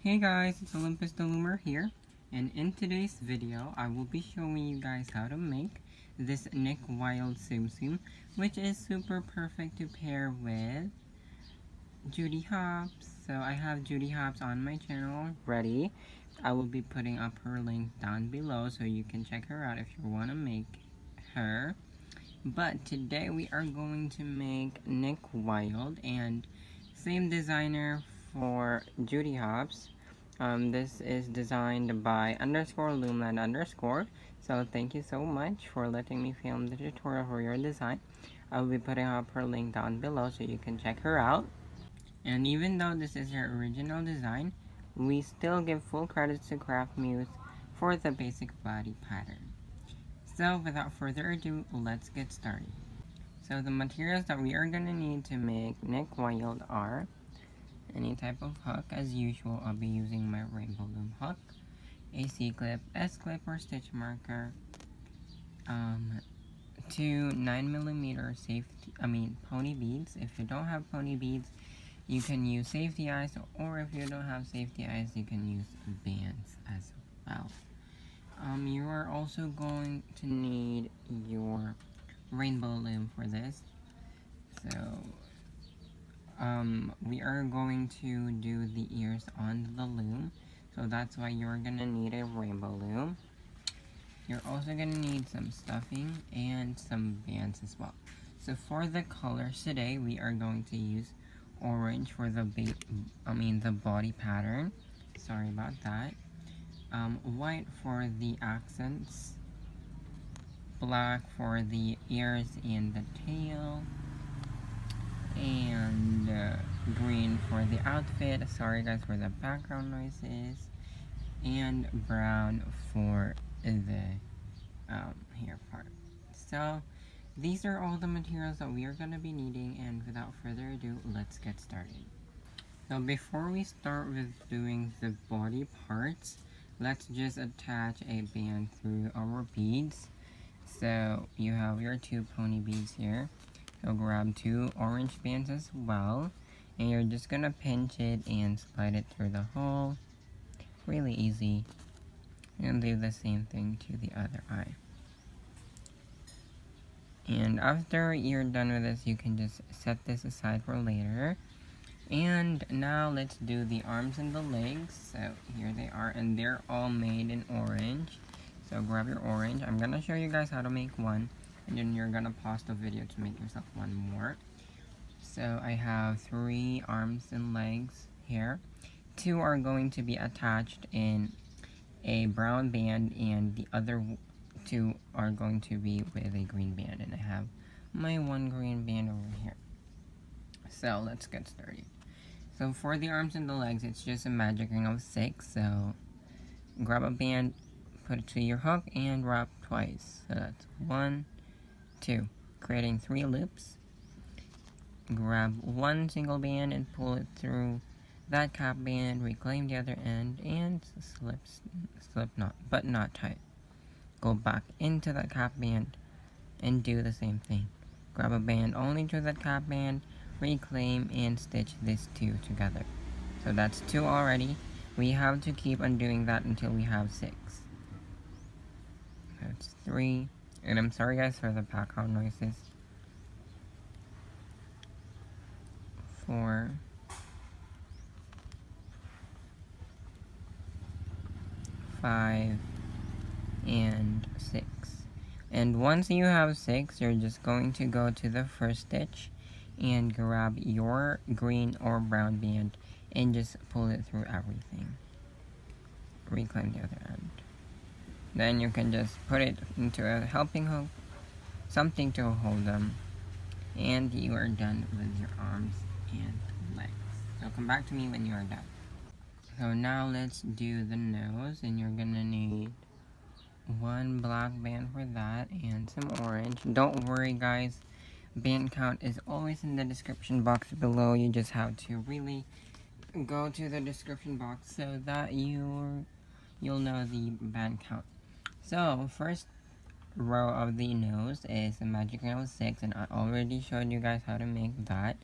Hey guys, it's Olympus the Loomer here, and in today's video, I will be showing you guys how to make this Wilde Tsum Tsum, which is super perfect to pair with JUDY Hops. So I have JUDY Hops on my channel ready. I will be putting up her link down below so you can check her out if you want to make her. But today we are going to make Wilde, and same designer for JUDY Hops. This is designed by _Loomland_. So thank you so much for letting me film the tutorial for your design. I will be putting up her link down below so you can check her out. And even though this is her original design, we still give full credits to CraftMuse for the basic body pattern. So without further ado, let's get started. So the materials that we are going to need to make Wilde are any type of hook. As usual, I'll be using my rainbow loom hook, a C-clip, S-clip or stitch marker, 2 9mm pony beads. If you don't have pony beads, you can use safety eyes, or if you don't have safety eyes, you can use bands as well. You are also going to need your rainbow loom for this. So we are going to do the ears on the loom, so that's why you're gonna need a rainbow loom. You're also gonna need some stuffing and some bands as well. So for the colors today, we are going to use orange for the body pattern. Sorry about that. White for the accents, black for the ears and the tail, and green for the outfit. Sorry guys for the background noises. And brown for the hair part. So these are all the materials that we are going to be needing, and without further ado, let's get started. So before we start with doing the body parts, let's just attach a band through our beads. So you have your 2 pony beads here. So grab 2 orange bands as well, and you're just gonna pinch it and slide it through the hole. Really easy. And do the same thing to the other eye. And after you're done with this, you can just set this aside for later. And now let's do the arms and the legs. So here they are, and they're all made in orange. So grab your orange. I'm gonna show you guys how to make one, and then you're gonna pause the video to make yourself one more. So I have 3 arms and legs here. 2 are going to be attached in a brown band, and the other 2 are going to be with a green band, and I have my 1 green band over here. So let's get started. So for the arms and the legs, it's just a magic ring of 6. So grab a band, put it to your hook, and wrap twice. So that's 1, 2, creating 3 loops. Grab 1 single band and pull it through that cap band, reclaim the other end, and slip knot, but not tight. Go back into that cap band and do the same thing. Grab a band only to that cap band, reclaim, and stitch these 2 together. So that's 2 already. We have to keep on doing that until we have 6. That's 3, and I'm sorry guys for the background noises. 4, 5, and 6. And once you have 6, you're just going to go to the first stitch and grab your green or brown band and just pull it through everything. Reclaim the other end. Then you can just put it into a helping hook, something to hold them, and you are done with your arms and legs. So come back to me when you are done. So now let's do the nose, and you're gonna need 1 black band for that and some orange. Don't worry guys, band count is always in the description box below. You just have to really go to the description box so that you'll know the band count. So first row of the nose is a magic ring of 6, and I already showed you guys how to make that,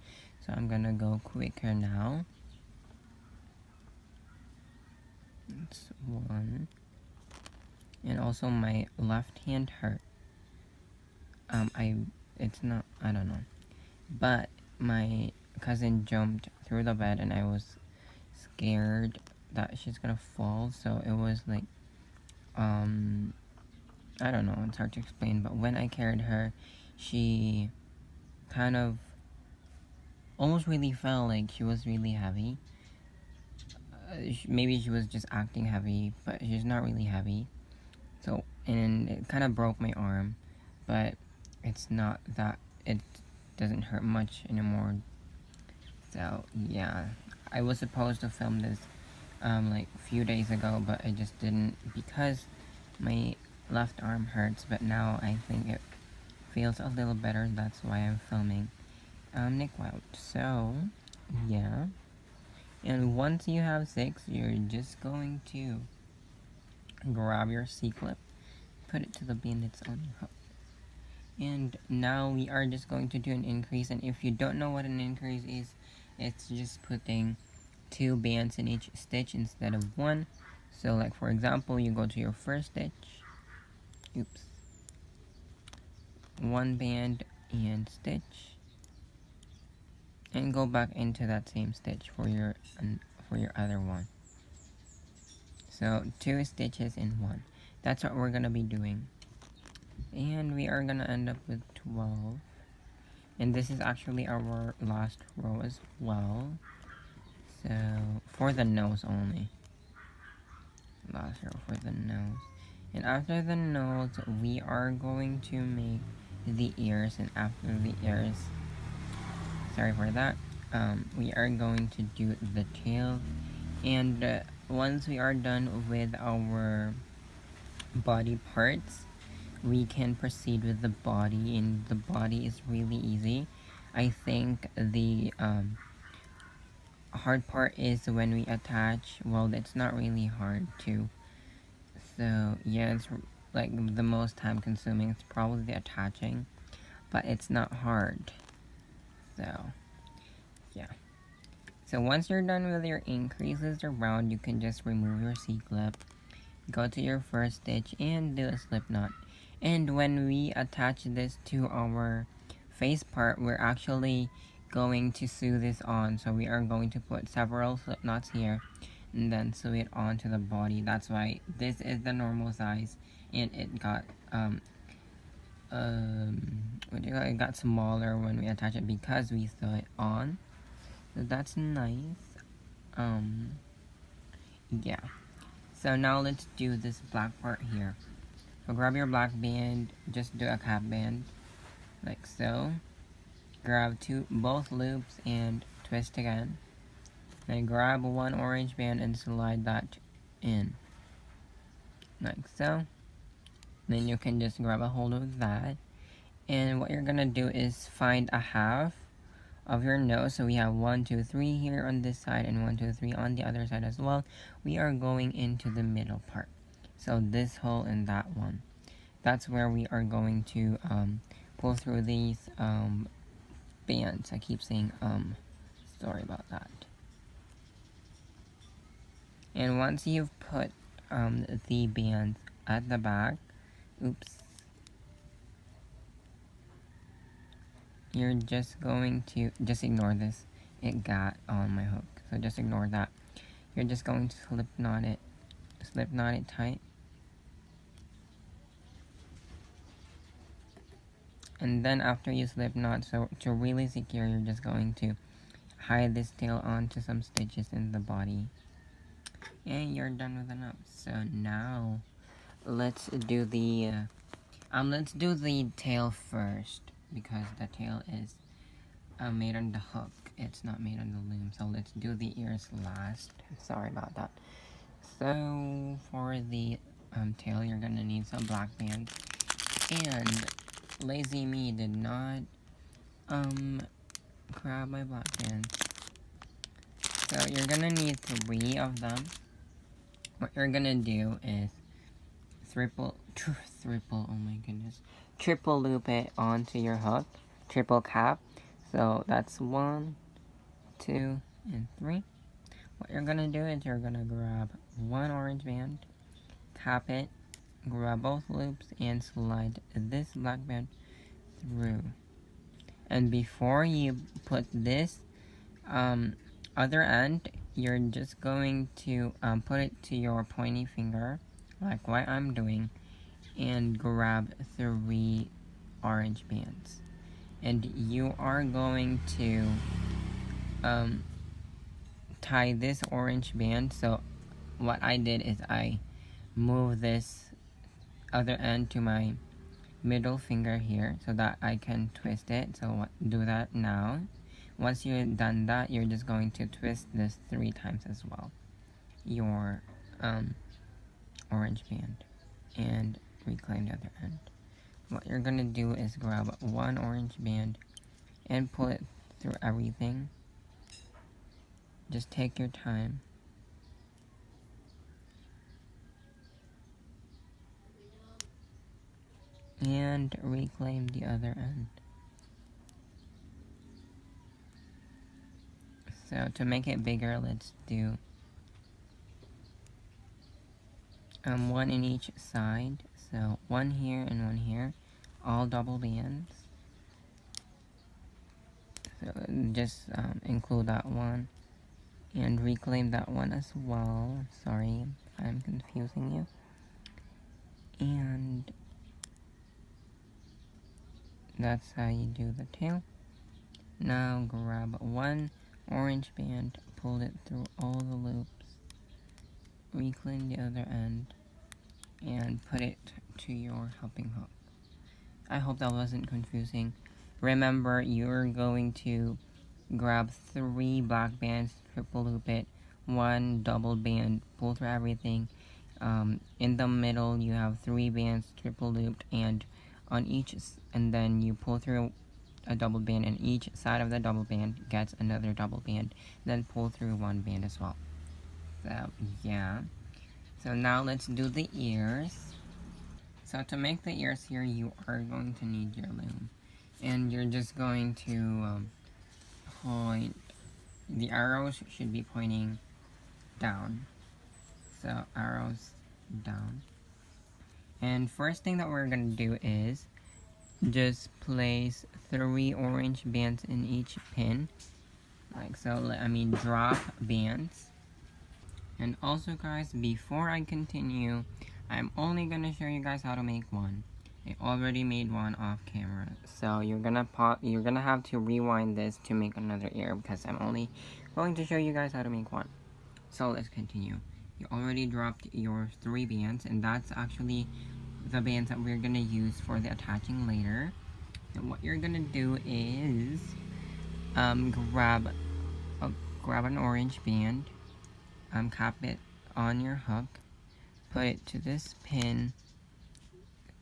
so I'm gonna go quicker now. that's one. And also my left hand hurt. It's not, I don't know. But my cousin jumped through the bed and I was scared that she's gonna fall, so it was like, I don't know, it's hard to explain, but when I carried her, she kind of almost really felt like she was really heavy. Maybe she was just acting heavy, but she's not really heavy. So, and it kind of broke my arm, but it's not that, it doesn't hurt much anymore. So, yeah, I was supposed to film this, like a few days ago, but I just didn't because my left arm hurts, but now I think it feels a little better. That's why I'm filming Nick Wilde. So yeah, and once you have 6, you're just going to grab your C-clip, put it to the band that's on your hook, and now we are just going to do an increase. And if you don't know what an increase is, it's just putting 2 bands in each stitch instead of 1. So like for example, you go to your first stitch, oops, 1 band and stitch, and go back into that same stitch for your other one. So 2 stitches in 1. That's what we're gonna be doing, and we are gonna end up with 12. And this is actually our last row as well. So for the nose only, last row for the nose. And after the nose, we are going to make the ears, and after the ears, sorry for that, we are going to do the tail. And once we are done with our body parts, we can proceed with the body, and the body is really easy. I think the hard part is when we attach. Well, it's not really hard too. So yeah, it's like the most time consuming. It's probably the attaching, but it's not hard. So yeah. So once you're done with your increases around, you can just remove your C-clip, go to your first stitch, and do a slip knot. And when we attach this to our face part, we're actually going to sew this on. So we are going to put several slip knots here, and then sew it onto the body. That's why this is the normal size, and it got it got smaller when we attach it because we sew it on. So that's nice. Yeah. So now let's do this black part here. So grab your black band, just do a cap band, like so. Grab both loops and twist again. Then grab 1 orange band and slide that in, like so. Then you can just grab a hold of that. And what you're gonna do is find a half of your nose. So we have 1, 2, 3 here on this side, and 1, 2, 3 on the other side as well. We are going into the middle part. So this hole and that one. That's where we are going to pull through these bands. I keep saying sorry about that. And once you've put the bands at the back, oops, you're just going to, just ignore this, it got on my hook, so just ignore that. You're just going to slip knot it tight. And then after you slip knot, so to really secure, you're just going to hide this tail onto some stitches in the body. And you're done with the knot. So now, let's do the tail first, because the tail is made on the hook. It's not made on the loom. So let's do the ears last. Sorry about that. So for the tail, you're gonna need some black bands. And lazy me did not grab my black bands. So you're gonna need 3 of them. What you're gonna do is triple, oh my goodness, triple loop it onto your hook, triple cap. So that's 1, 2, and 3. What you're gonna do is you're gonna grab one orange band, tap it, grab both loops, and slide this black band through. And before you put this other end, you're just going to put it to your pointy finger, like what I'm doing, and grab 3 orange bands. And you are going to tie this orange band. So what I did is I moved this other end to my middle finger here so that I can twist it. So do that now. Once you've done that, you're just going to twist this 3 times as well, your orange band, and reclaim the other end. What you're gonna do is grab one orange band and pull it through everything. Just take your time. And reclaim the other end. So to make it bigger, let's do one in each side. So one here and one here, all double bands. So just include that one and reclaim that one as well. Sorry if I'm confusing you. And that's how you do the tail. Now grab one orange band, pull it through all the loops, reclaim the other end, and put it to your helping hook. I hope that wasn't confusing. Remember, you're going to grab 3 black bands, triple loop it, 1 double band, pull through everything. In the middle, you have 3 bands, triple looped, and on each, and then you pull through a double band, and each side of the double band gets another double band, then pull through 1 band as well. So yeah. So now let's do the ears. So to make the ears here, you are going to need your loom, and you're just going to point. The arrows should be pointing down. So arrows down. And first thing that we're gonna do is just place 3 orange bands in each pin, like so. I mean, drop bands. And also, guys, before I continue, I'm only gonna show you guys how to make one. I already made one off camera, so you're gonna have to rewind this to make another ear, because I'm only going to show you guys how to make one. So let's continue. You already dropped your 3 bands, and that's actually the bands that we're gonna use for the attaching later. And what you're gonna do is grab an orange band, cap it on your hook, put it to this pin,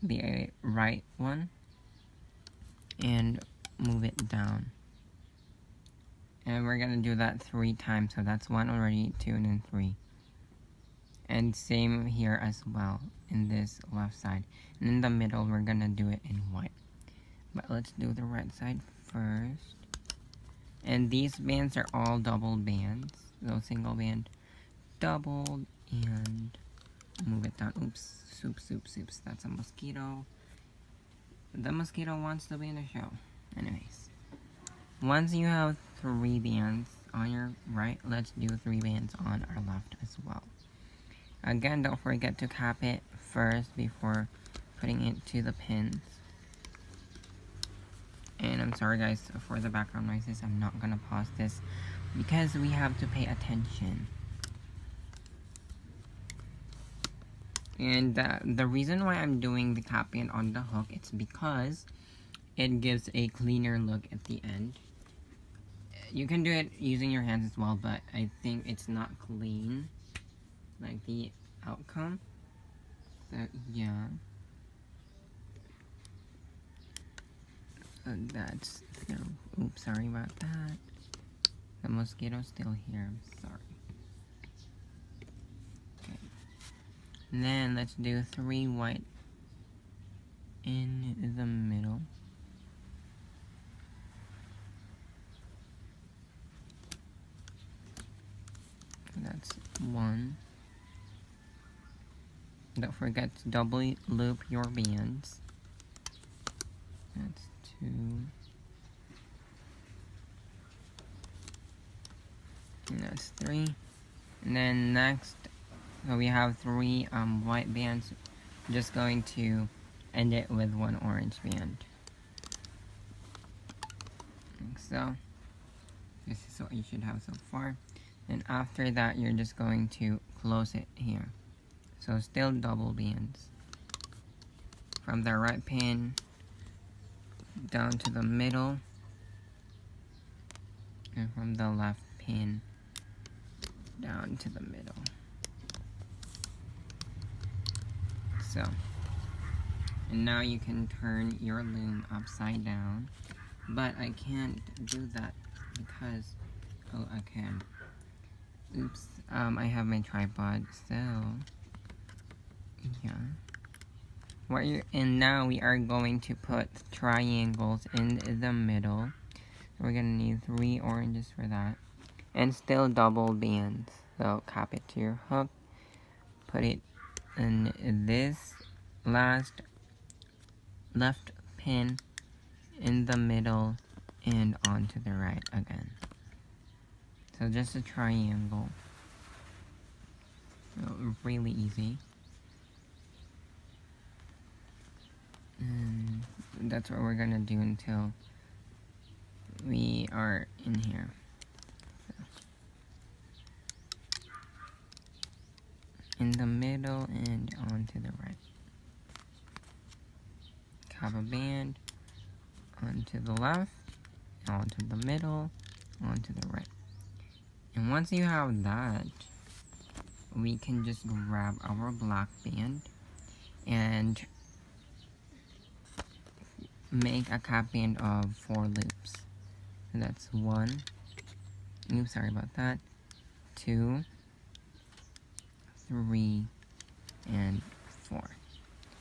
the right one, and move it down. And we're gonna do that 3 times, so that's 1 already, 2, and then 3. And same here as well, in this left side. And in the middle, we're gonna do it in white. But let's do the right side first. And these bands are all double bands. So single band, doubled, and move it down. Oops, soups. That's a mosquito. The mosquito wants to be in the show. Anyways. Once you have 3 bands on your right, let's do 3 bands on our left as well. Again, don't forget to cap it first before putting it to the pins. And I'm sorry guys for the background noises. I'm not gonna pause this because we have to pay attention. And the reason why I'm doing the capping on the hook, it's because it gives a cleaner look at the end. You can do it using your hands as well, but I think it's not clean, like the outcome. So yeah. That's still, oops, sorry about that. The mosquito's still here, I'm sorry. Okay. And then let's do 3 white in the middle. 1. Don't forget to double loop your bands. That's 2. And that's 3. And then next, so we have 3 white bands. I'm just going to end it with 1 orange band. Like so. This is what you should have so far. And after that, you're just going to close it here. So still double bands. From the right pin down to the middle. And from the left pin down to the middle. So. And now you can turn your loom upside down. But I can't do that because, oh, I can. Oops, I have my tripod, so, yeah. And now we are going to put triangles in the middle. So we're gonna need 3 oranges for that. And still double bands. So cap it to your hook. Put it in this last left pin in the middle and onto the right again. So just a triangle. So really easy. And that's what we're gonna do until we are in here. So. In the middle and onto the right. Cap a band onto the left, onto the middle, onto the right. And once you have that, we can just grab our black band and make a cap band of 4 loops. So that's 1, oops, sorry about that, 2, 3, and 4.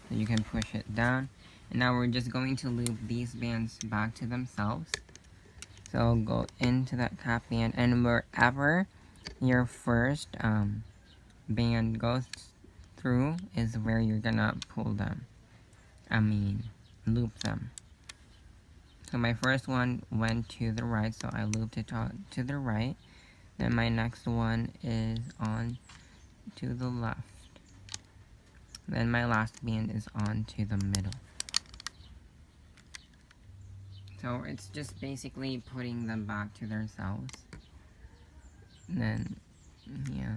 So you can push it down. And now we're just going to loop these bands back to themselves. So go into that cap band, and wherever your first band goes through is where you're gonna pull them. Loop them. So my first one went to the right, so I looped it to the right. Then my next one is on to the left. Then my last band is on to the middle. So it's just basically putting them back to themselves. And then, yeah.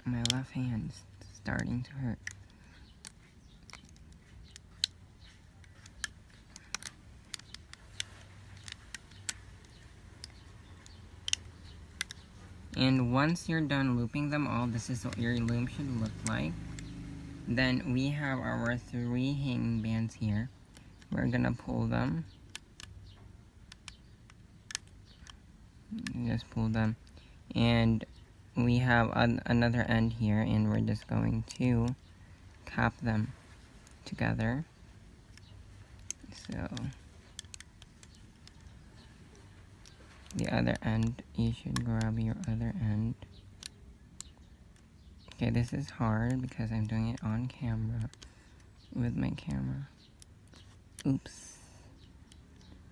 My left hand's starting to hurt. And once you're done looping them all, this is what your loom should look like. Then we have our 3 hanging bands here. We're gonna pull them. Just pull them. And we have another end here, and we're just going to cap them together. So the other end, you should grab your other end. Okay, this is hard because I'm doing it on camera with my camera. Oops.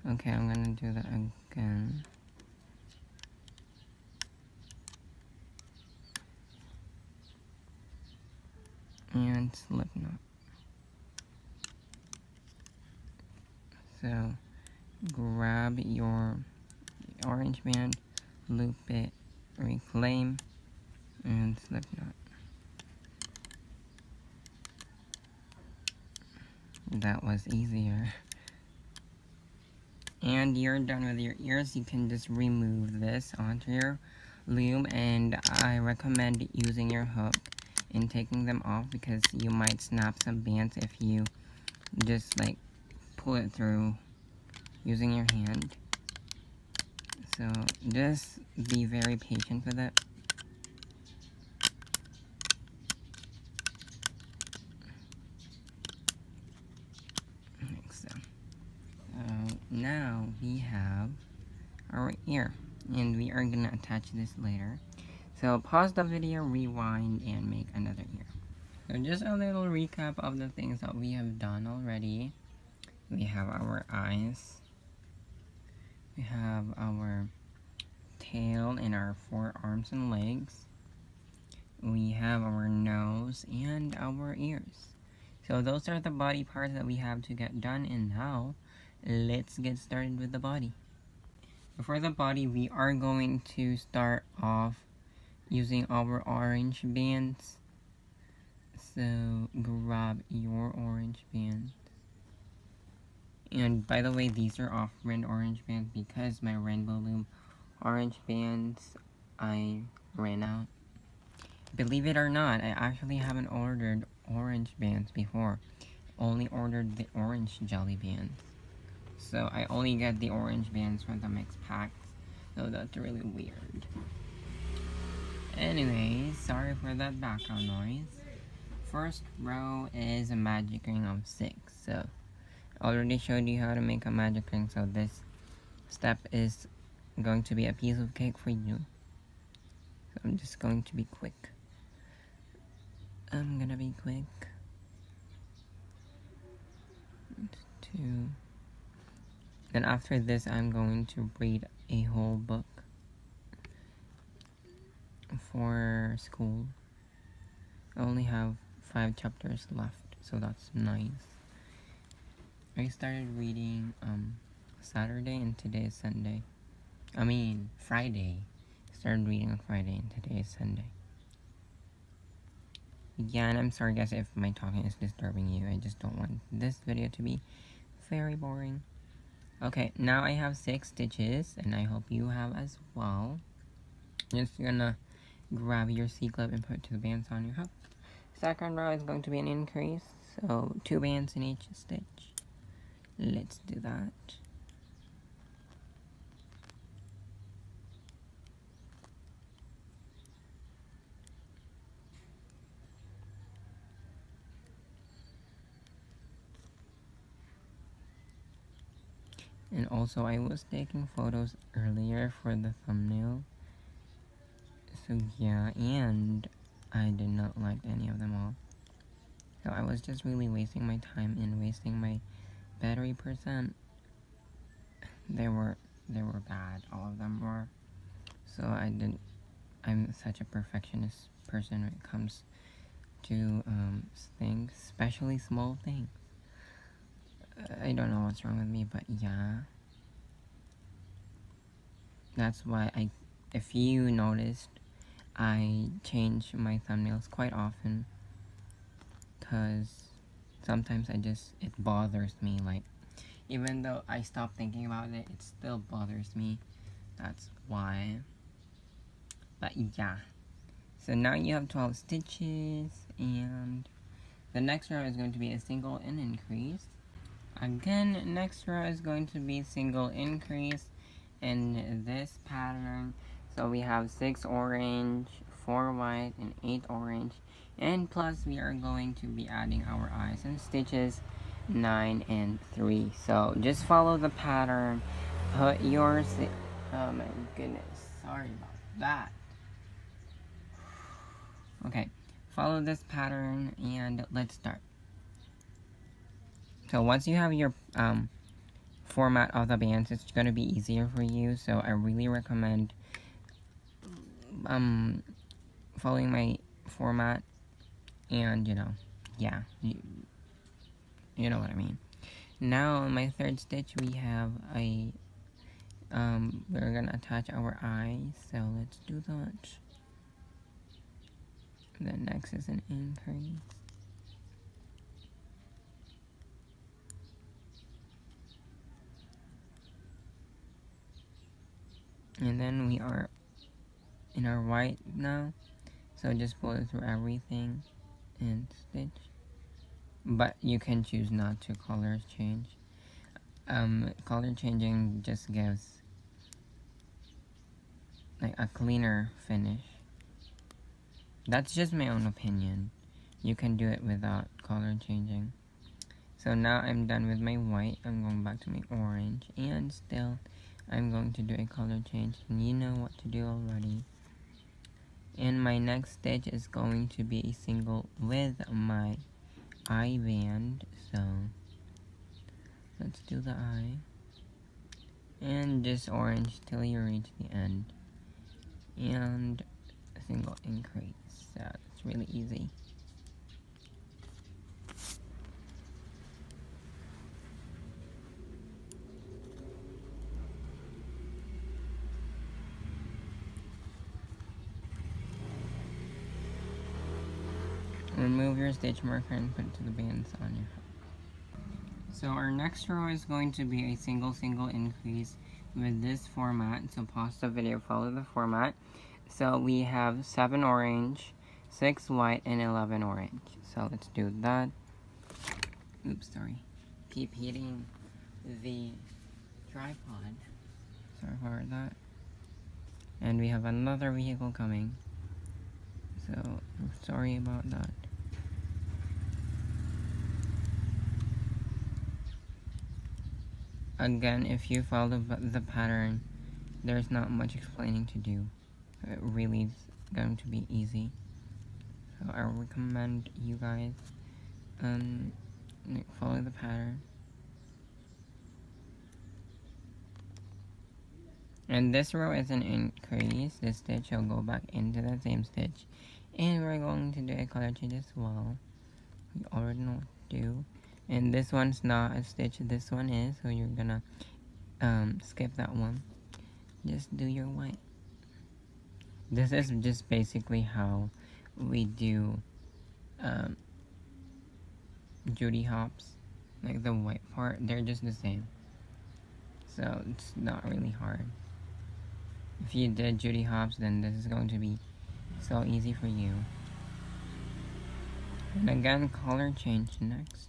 Okay, I'm gonna do that again. And slip knot. So grab your orange band, loop it, reclaim, and slip knot. That was easier. And you're done with your ears. You can just remove this onto your loom, and I recommend using your hook and taking them off because you might snap some bands if you just like pull it through using your hand. So just be very patient with it. Like so. Now we have our ear, and we are gonna attach this later. So pause the video, rewind, and make another ear. So just a little recap of the things that we have done already. We have our eyes, we have our tail and our 4 arms and legs, we have our nose and our ears. So those are the body parts that we have to get done, and now let's get started with the body. For the body, we are going to start off using our orange bands. So grab your orange bands. And by the way, these are off-brand orange bands because my Rainbow Loom orange bands, I ran out. Believe it or not, I actually haven't ordered orange bands before. Only ordered the orange jelly bands. So I only get the orange bands from the mixed packs. So that's really weird. Anyways, sorry for that background noise. First row is a magic ring of 6. So I already showed you how to make a magic ring, so this step is going to be a piece of cake for you. So I'm just going to be quick. I'm gonna be quick. 2. Then after this, I'm going to read a whole book for school. I only have 5 chapters left, so that's nice. I started reading Saturday, and today is Sunday. I mean Friday. I started reading on Friday, and today is Sunday. Yeah, and I'm sorry guys if my talking is disturbing you. I just don't want this video to be very boring. Okay, now I have 6 stitches, and I hope you have as well. Just gonna grab your C-clip and put 2 bands on your hook. Second row is going to be an increase, so 2 bands in each stitch. Let's do that. And also, I was taking photos earlier for the thumbnail. So yeah, and I did not like any of them all. So I was just really wasting my time and wasting my battery percent. They were bad, all of them were. So I'm such a perfectionist person when it comes to things, especially small things. I don't know what's wrong with me, but yeah. That's why if you noticed, I change my thumbnails quite often. Because sometimes it bothers me. Like, even though I stop thinking about it, it still bothers me. That's why. But yeah. So now you have 12 stitches, and the next row is going to be a single and increase. Again, next row is going to be single increase in this pattern. So we have 6 orange, 4 white, and 8 orange. And plus we are going to be adding our eyes and stitches 9 and 3. So just follow the pattern. Put your oh my goodness, sorry about that. Okay, follow this pattern and let's start. So once you have your format of the bands, it's going to be easier for you. So I really recommend following my format, and yeah, you know what I mean. Now on my 3rd stitch we have a we're gonna attach our eyes, so let's do that. Then next is an increase. And then we are in our white now, so just pull it through everything and stitch. But you can choose not to colors change. color changing just gives like a cleaner finish. That's just my own opinion. You can do it without color changing. So now I'm done with my white. I'm going back to my orange, and still I'm going to do a color change, and you know what to do already. And my next stitch is going to be a single with my eye band. So let's do the eye, and just orange till you reach the end, and a single increase. So it's really easy. Remove your stitch marker and put it to the bands on your hook. So our next row is going to be a single increase with this format. So pause the video, follow the format. So we have 7 orange, 6 white, and 11 orange. So let's do that. Oops, sorry. Keep hitting the tripod. Sorry for that. And we have another vehicle coming. So I'm sorry about that. Again, if you follow the pattern, there's not much explaining to do. It really is going to be easy. So I recommend you guys follow the pattern. And this row is an increase. This stitch will go back into the same stitch. And we're going to do a color change as well. You already know what to do. And this one's not a stitch, this one is, so you're gonna skip that one. Just do your white. This is just basically how we do Judy hops, like the white part, they're just the same. So it's not really hard. If you did Judy hops, then this is going to be so easy for you. And again, color change next.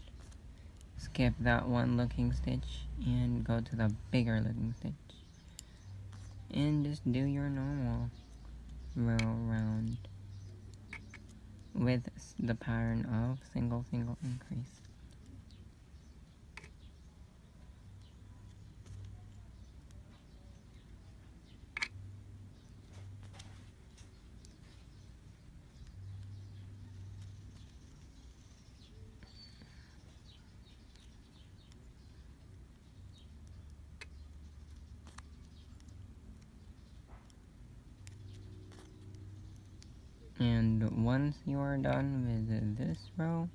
Skip that one looking stitch and go to the bigger looking stitch. And just do your normal row round with the pattern of single increase. And once you are done with this row,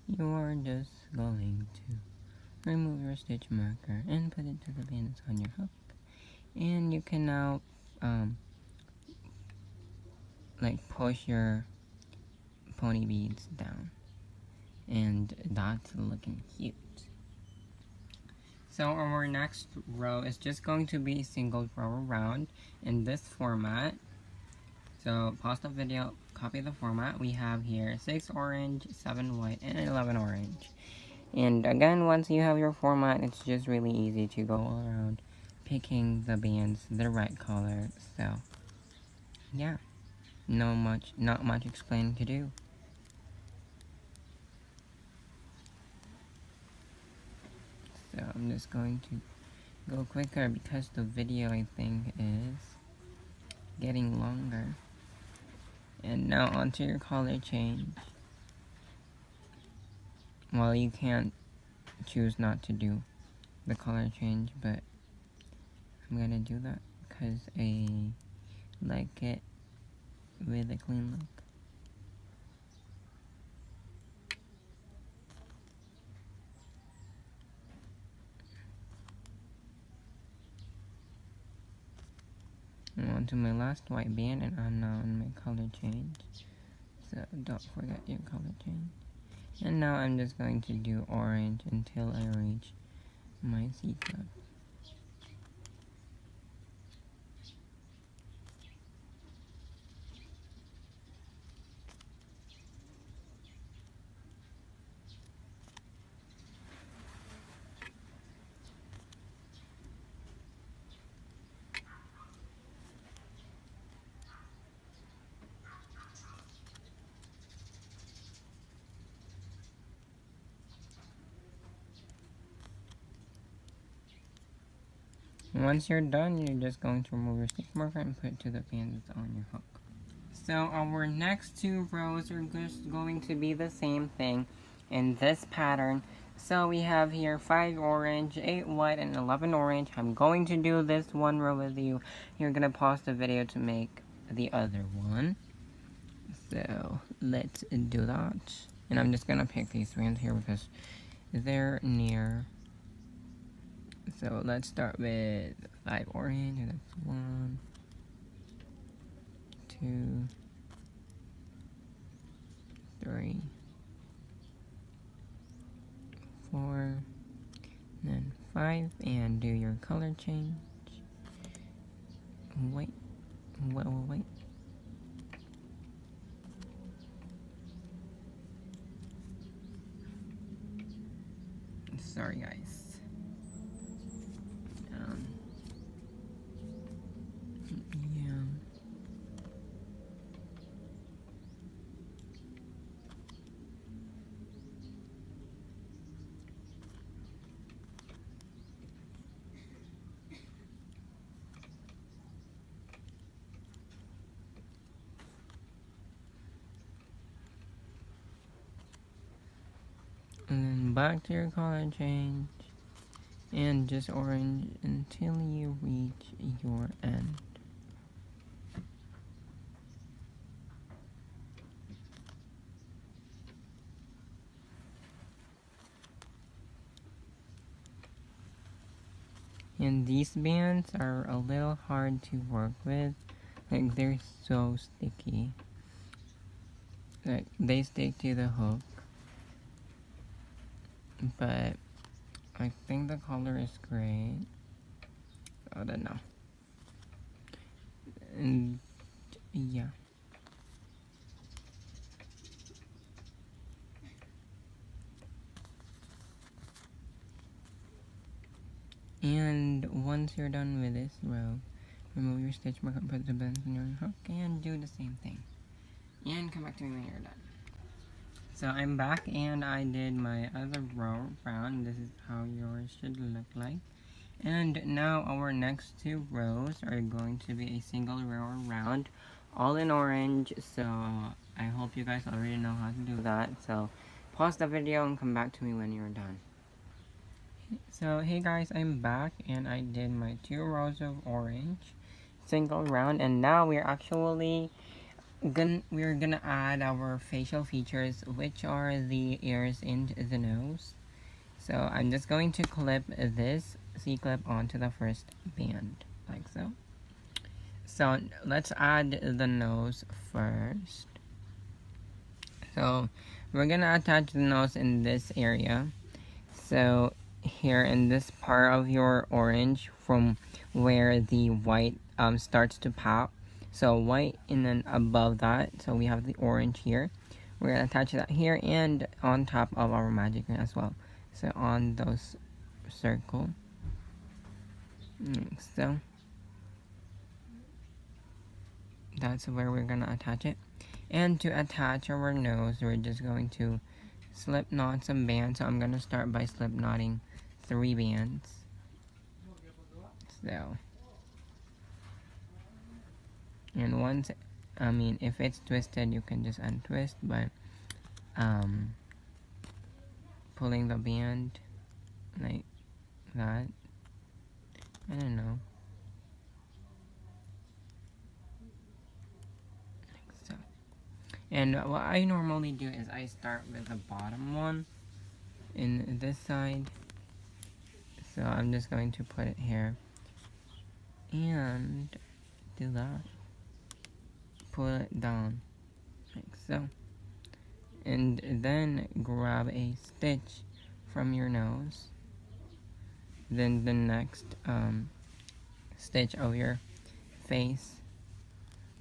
you are just going to remove your stitch marker and put it to the bands on your hook. And you can now like push your pony beads down, and that's looking cute. So our next row is just going to be a single row around in this format. So pause the video, copy the format. We have here 6 orange, 7 white, and 11 orange. And again, once you have your format, it's just really easy to go all around picking the bands the right color. So yeah, not much explaining to do. So I'm just going to go quicker because the video, I think, is getting longer. And now onto your color change. Well, you can't choose not to do the color change, but I'm gonna do that because I like it with a clean look. I'm on to my last white band, and I'm now on my color change. So don't forget your color change. And now I'm just going to do orange until I reach my C cup. Once you're done, you're just going to remove your stitch marker and put it to the band that's on your hook. So our next 2 rows are just going to be the same thing in this pattern. So we have here 5 orange, 8 white, and 11 orange. I'm going to do this one row with you. You're going to pause the video to make the other one. So let's do that. And I'm just going to pick these strands here because they're near. So let's start with 5 orange, and that's 1, 2, 3, 4, then 5, and do your color change. Wait. Sorry, guys. Yeah. And then back to your color change. And just orange until you reach your end. And these bands are a little hard to work with. Like, they're so sticky. Like, they stick to the hook. But I think the color is great. I don't know. And yeah. And once you're done with this row, remove your stitch marker, put the bands on your hook, and do the same thing. And come back to me when you're done. So I'm back, and I did my other row round. This is how yours should look like. And now our next 2 rows are going to be a single row round, all in orange. So I hope you guys already know how to do that. So pause the video and come back to me when you're done. So hey guys, I'm back, and I did my 2 rows of orange single round, and now we're actually gonna add our facial features, which are the ears and the nose. So I'm just going to clip this C-clip onto the first band, like so. So let's add the nose first. So we're gonna attach the nose in this area. So here in this part of your orange, from where the white starts to pop. So white, and then above that, so we have the orange here. We're gonna attach that here and on top of our magic ring as well. So on those circle, like so. That's where we're gonna attach it. And to attach our nose, we're just going to slip knot some bands. So I'm gonna start by slip knotting 3 bands. So, and once, if it's twisted, you can just untwist, but pulling the band like that, I don't know, like so. And what I normally do is I start with the bottom one in this side. So I'm just going to put it here and do that. Pull it down like so. And then grab a stitch from your nose. Then the next stitch of your face,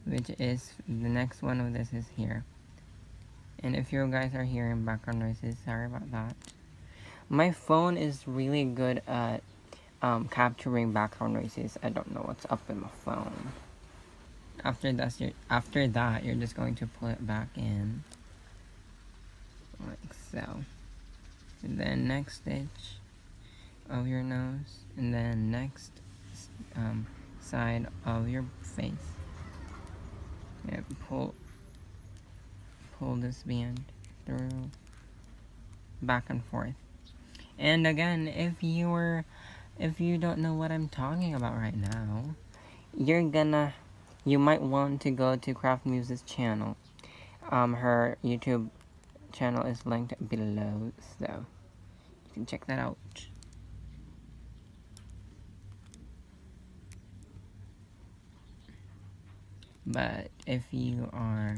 which is the next one of this is here. And if you guys are hearing background noises, sorry about that. My phone is really good at capturing background noises. I don't know what's up with my phone. After that, you're just going to pull it back in, like so. And then next stitch of your nose, and then next side of your face. And pull this band through, back and forth. And again, if you don't know what I'm talking about right now, you might want to go to CraftMuse's channel. Her YouTube channel is linked below, so you can check that out. But if you are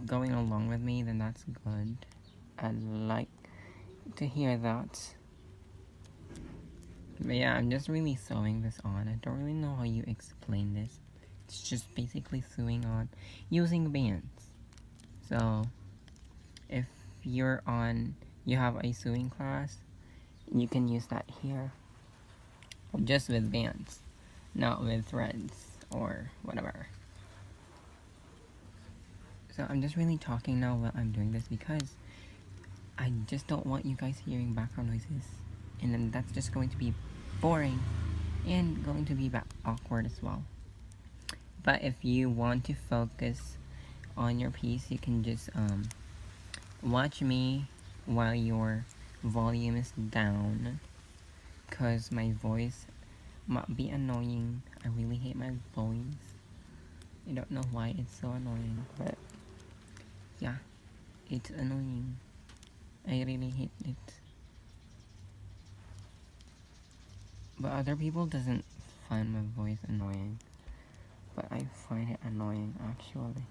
going along with me, then that's good. I'd like to hear that. But yeah, I'm just really sewing this on. I don't really know how you explain this. It's just basically sewing on using bands. So if you have a sewing class, you can use that here. Just with bands, not with threads or whatever. So I'm just really talking now while I'm doing this because I just don't want you guys hearing background noises. And then that's just going to be boring and going to be awkward as well. But if you want to focus on your piece, you can just watch me while your volume is down, because my voice might be annoying. I really hate my voice. I don't know why it's so annoying, but yeah, it's annoying. I really hate it. But other people doesn't find my voice annoying, but I find it annoying actually.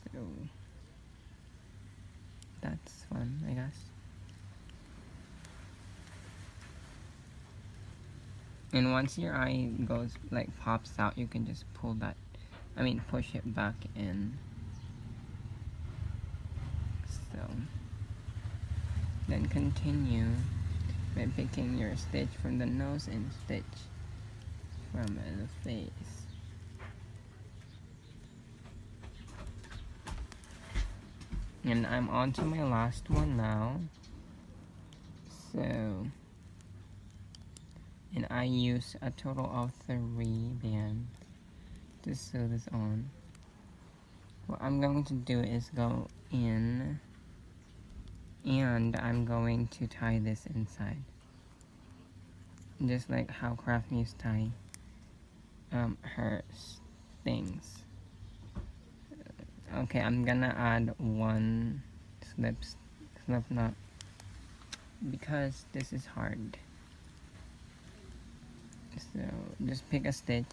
So that's fun, I guess. And once your eye goes, like, pops out, you can just push it back in. So then continue by picking your stitch from the nose and stitch from the face. And I'm on to my last one now. So, and I use a total of 3 bands to sew this on. What I'm going to do is go in, and I'm going to tie this inside, just like how CraftMuse tie her things. Okay, I'm gonna add 1 slip knot because this is hard. So just pick a stitch,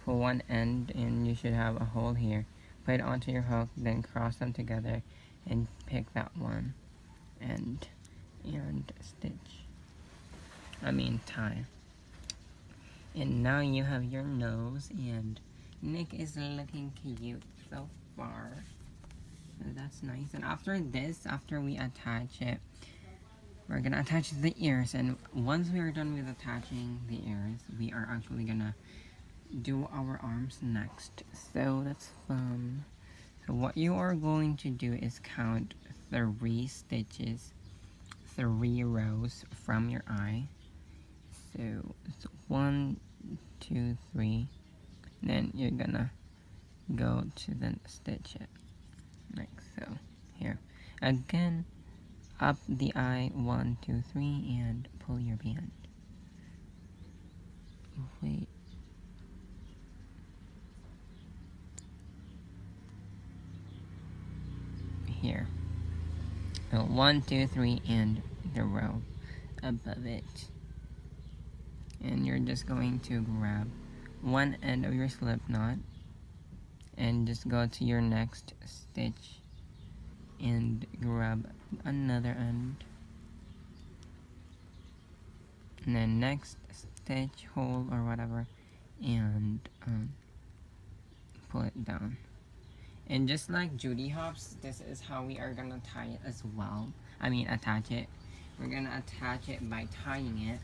pull one end, and you should have a hole here. Put it onto your hook, then cross them together and pick that one end and tie. And now you have your nose, and Nick is looking cute so far. So that's nice. And after we attach it, we're gonna attach the ears. And once we are done with attaching the ears, we are actually gonna do our arms next. So that's fun. So what you are going to do is count 3 stitches, 3 rows from your eye. So it's 1, 2, 3. Then you're gonna go to the stitch it, like so. Here again, up the eye, 1, 2, 3, and pull your band. Wait. Here. So 1, 2, 3, and the row above it. And you're just going to grab one end of your slip knot and just go to your next stitch and grab another end. And then next stitch, hole or whatever, and pull it down. And just like Judy hops, this is how we are gonna tie it as well. Attach it. We're gonna attach it by tying it.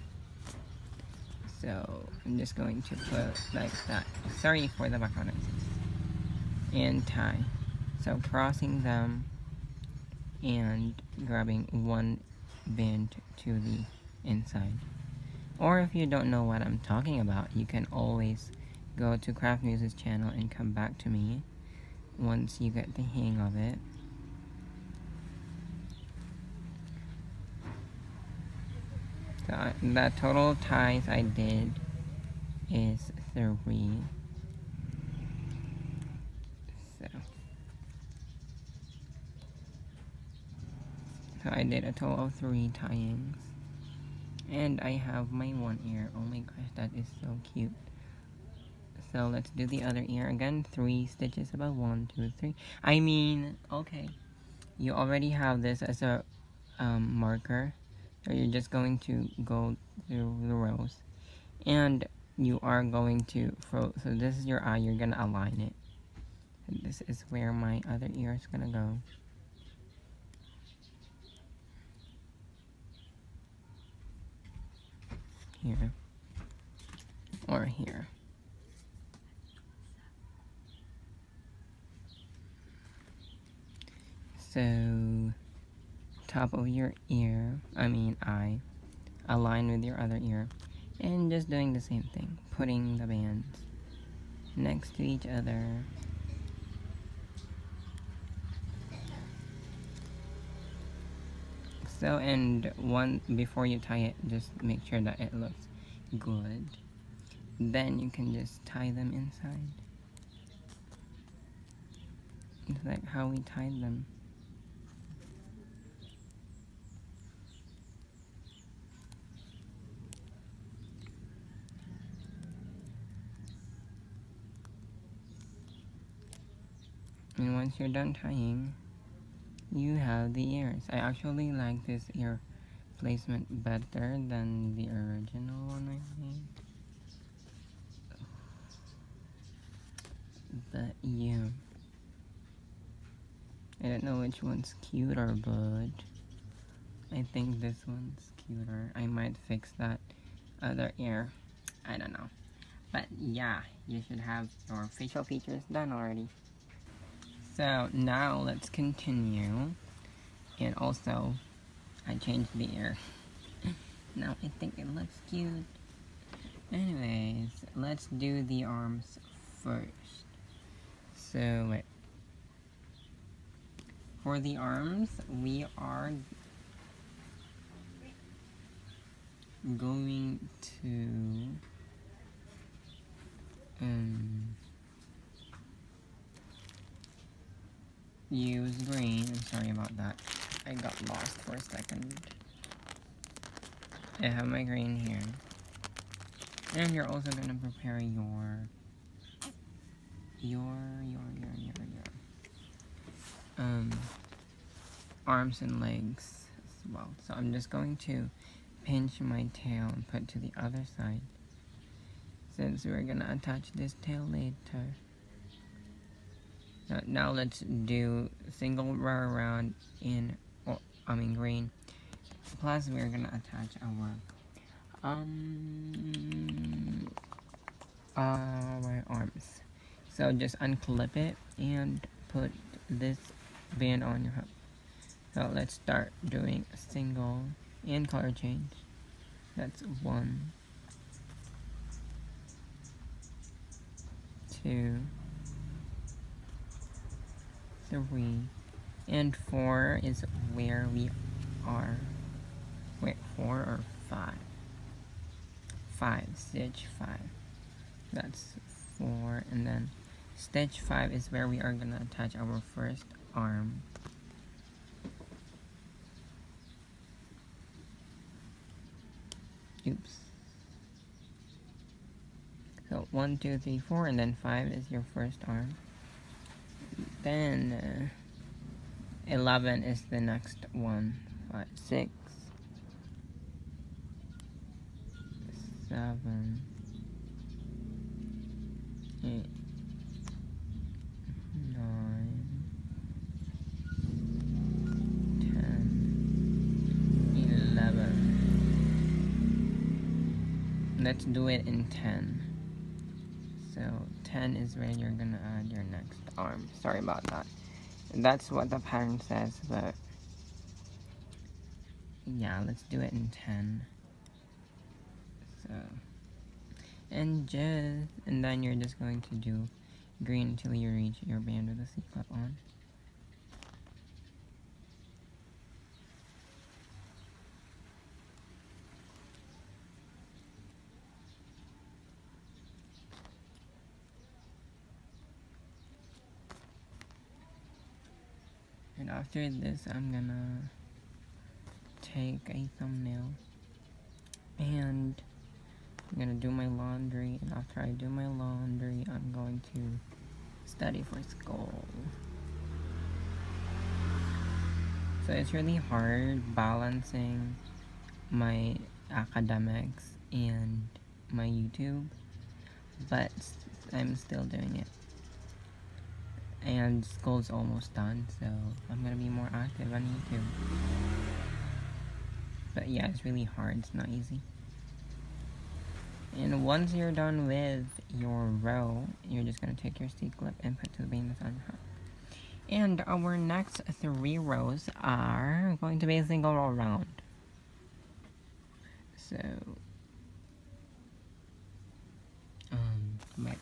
So I'm just going to put like that. Sorry for the background noises. And tie. So crossing them and grabbing one band to the inside. Or if you don't know what I'm talking about, you can always go to CraftMuse's channel and come back to me once you get the hang of it. So the total ties I did is 3. So I did a total of 3 tie-ins. And I have my one ear. Oh my gosh, that is so cute. So let's do the other ear again. 3 stitches about 1, 2, 3. I mean, okay. You already have this as a marker. So you're just going to go through the rows. And you are going to, so this is your eye, you're gonna align it. And this is where my other ear is gonna go. Here. Or here. So, top of your ear, eye, align with your other ear. And just doing the same thing, putting the bands next to each other. So, and before you tie it, just make sure that it looks good. Then you can just tie them inside. It's like how we tied them. And once you're done tying, you have the ears. I actually like this ear placement better than the original one I made. But yeah, I don't know which one's cuter, but I think this one's cuter. I might fix that other ear. I don't know. But yeah, you should have your facial features done already. So now let's continue. And also, I changed the ear. Now I think it looks cute. Anyways, let's do the arms first. So, wait. For the arms, we are going to use green. I'm sorry about that. I got lost for a second. I have my green here. And you're also gonna prepare your arms and legs as well. So I'm just going to pinch my tail and put to the other side, since we're gonna attach this tail later. Now let's do single row around in green. Plus we're gonna attach our arms. So just unclip it and put this band on your hook. So let's start doing a single and color change. That's 1, 2, 3, and 4 is where we are. Wait, 4 or 5? 5, stitch 5. That's 4, and then stitch 5 is where we are gonna attach our first arm. Oops. So 1, 2, 3, 4, and then 5 is your first arm. Then 11 is the next one. 5, 6, 7, 8, 9, 10, 11. Let's do it in 10. So 10 is where you're gonna add your next arm. Sorry about that. That's what the pattern says, but yeah, let's do it in 10. So, and then you're just going to do green until you reach your band with a C-clip on. And after this, I'm gonna take a thumbnail and I'm gonna do my laundry, and after I do my laundry, I'm going to study for school. So it's really hard balancing my academics and my YouTube, but I'm still doing it. And school's almost done, so I'm gonna be more active on YouTube. But yeah, it's really hard, it's not easy. And once you're done with your row, you're just gonna take your C-clip and put to the beam that's on your hook. And our next 3 rows are going to be a single row round. So, wait,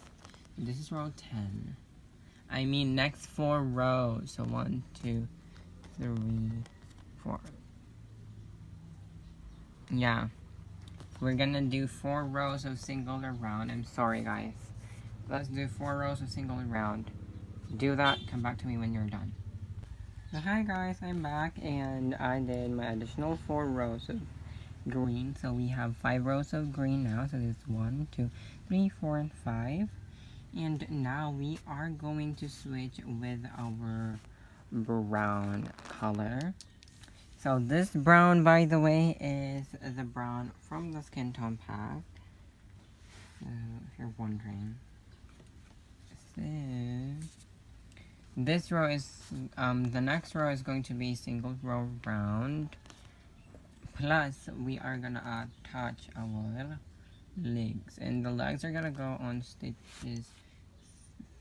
this is row 10. I mean next 4 rows, so 1, 2, 3, 4. Yeah, we're gonna do 4 rows of single round. I'm sorry guys. Let's do 4 rows of single round. Do that, come back to me when you're done. So hi guys, I'm back and I did my additional 4 rows of green. So we have 5 rows of green now. So this is 1, 2, 3, 4, and 5. And now we are going to switch with our brown color. So this brown, by the way, is the brown from the Skin Tone pack. So if you're wondering. So this row is, the next row is going to be single row round. Plus, we are gonna attach our legs. And the legs are gonna go on stitches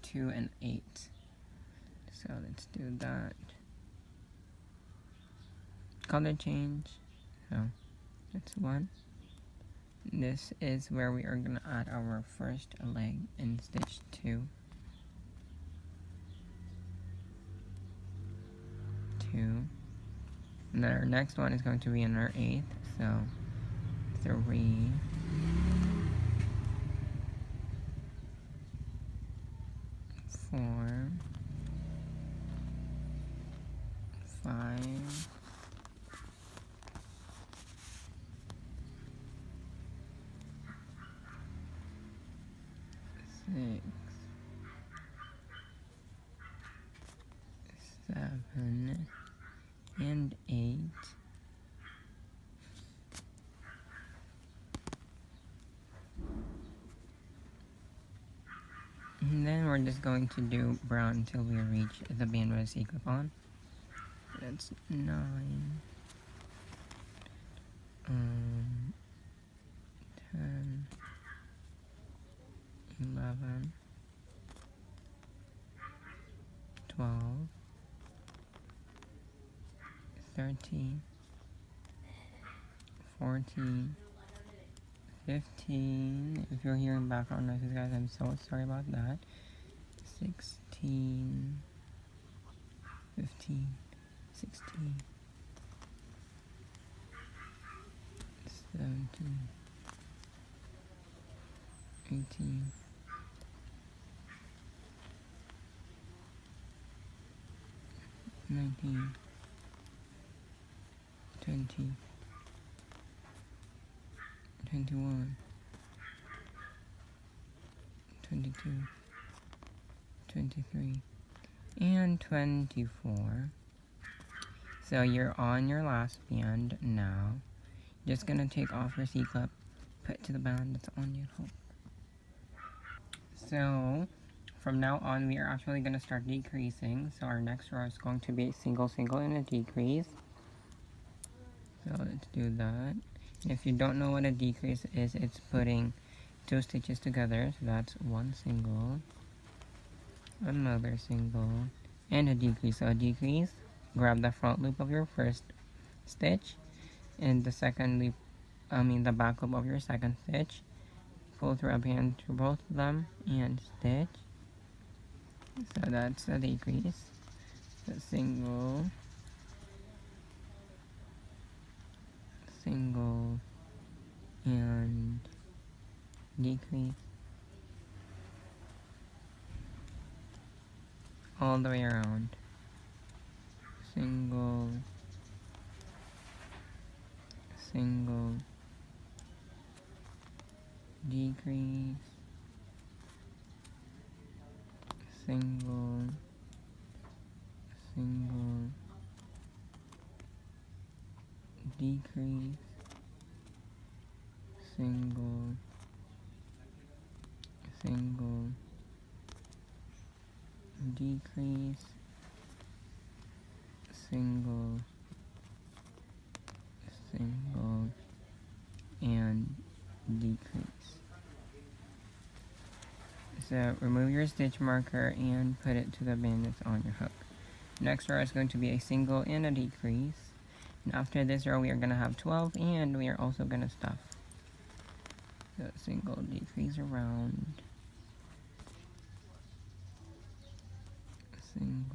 2 and 8. So let's do that. Color change. So that's 1. This is where we are gonna add our first leg in stitch 2. 2. And then our next one is going to be in our 8th. So 3, 4, 5, 6, 7, and 8. And then we're just going to do brown until we reach the band with a C-clip on. That's 9, 10, 11, 12, 13, 14, 15. If you're hearing background noises, guys, I'm so sorry about that. 16, 15, 16, 17, 18, 19, 20, 21, 22, 23, and 24. So you're on your last band now. Just gonna take off your C-clip, put to the band that's on your hook. So from now on, we are actually gonna start decreasing. So our next row is going to be single, single, and a decrease. So let's do that. And if you don't know what a decrease is, it's putting 2 stitches together. So that's 1 single, another single, and a decrease. So a decrease, grab the front loop of your first stitch and the second loop the back loop of your second stitch, pull through a band through both of them, and stitch. So that's a decrease. So single, single, and decrease all the way around. Single, single, decrease, single, single, decrease, single, single, decrease, single, single, and decrease. So remove your stitch marker and put it to the band that's on your hook. Next row is going to be a single and a decrease. And after this row we are going to have 12, and we are also going to stuff. So single, decrease around, single,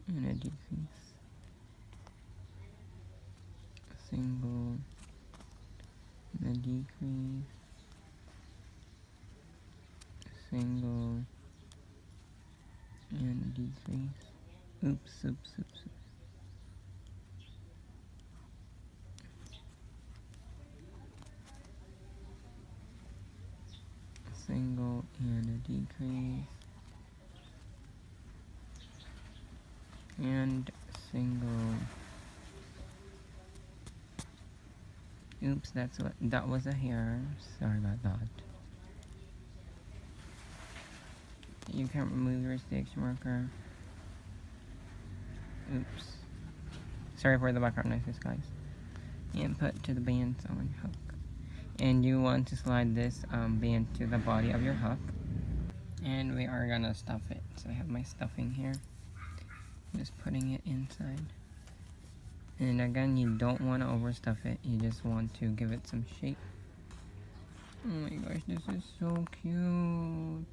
and a decrease, single, and a decrease, single, and a decrease. Oops, oops, oops, oops. Single and a decrease, and single. Oops, that was a hair. Sorry about that. You can remove your stitch marker. Oops. Sorry for the background noises, guys. And put to the bands on your hook. And you want to slide this band to the body of your hook. And we are gonna stuff it. So I have my stuffing here. Just putting it inside. And again, you don't want to overstuff it. You just want to give it some shape. Oh my gosh, this is so cute.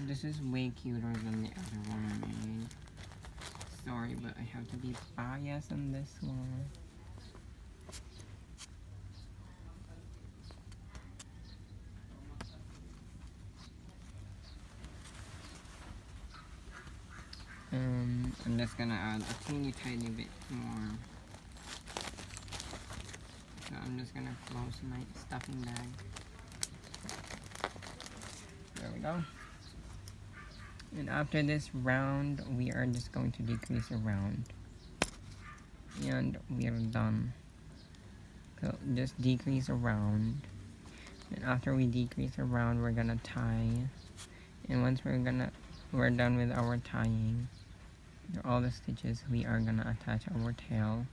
This is way cuter than the other one I made. Sorry, but I have to be biased on this one. I'm just gonna add a teeny tiny bit more. So I'm just gonna close my stuffing bag. There we go. And after this round, we are just going to decrease a round. And we are done. So just decrease a round. And after we decrease a round, we're gonna tie. And once we're done with our tying all the stitches, we are gonna attach our tail.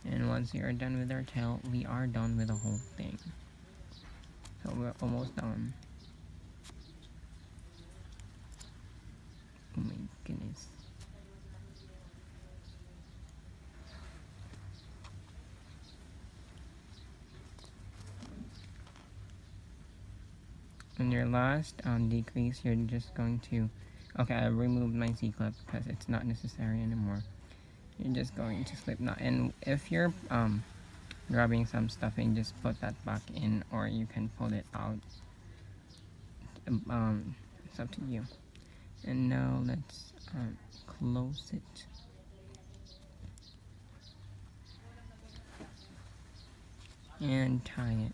And once we are done with our tail, we are done with the whole thing. So we're almost done. Oh my goodness. On your last decrease, you're just going to, okay, I removed my C-clip because it's not necessary anymore. You're just going to slip knot, and if you're grabbing some stuffing, just put that back in, or you can pull it out. It's up to you. And now let's close it. And tie it.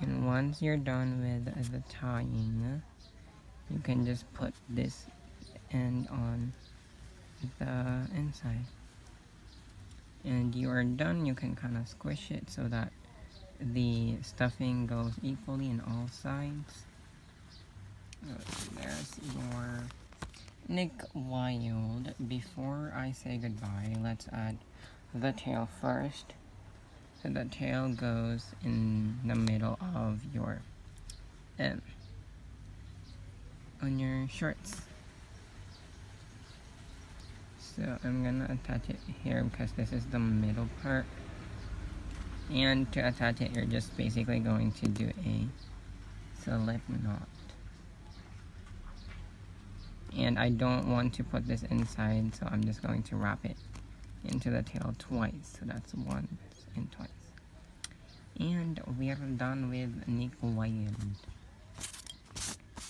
And once you're done with the tying, you can just put this end on the inside. And you are done. You can kind of squish it so that the stuffing goes equally in all sides. There's your Nick Wilde. Before I say goodbye, let's add the tail first. So the tail goes in the middle of your on your shorts. So I'm gonna attach it here because this is the middle part. And to attach it, you're just basically going to do a slip knot. And I don't want to put this inside, so I'm just going to wrap it into the tail twice. So that's once and twice. And we are done with Nick Wilde.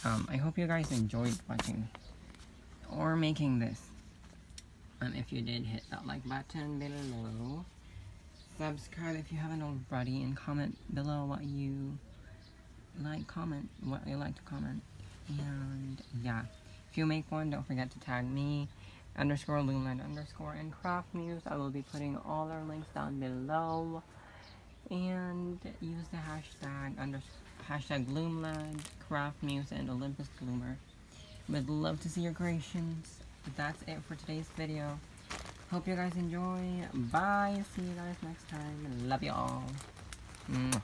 I hope you guys enjoyed watching or making this. If you did, hit that like button below. Subscribe if you haven't already, and comment below what you like to comment. And yeah, if you make one, don't forget to tag me, _Loomland_ and CraftMuse. I will be putting all our links down below. And use the hashtag Loomland, CraftMuse, and Olympus Gloomer. Would love to see your creations. That's it for today's video. Hope you guys enjoy. Bye. See you guys next time. Love you all. Mwah.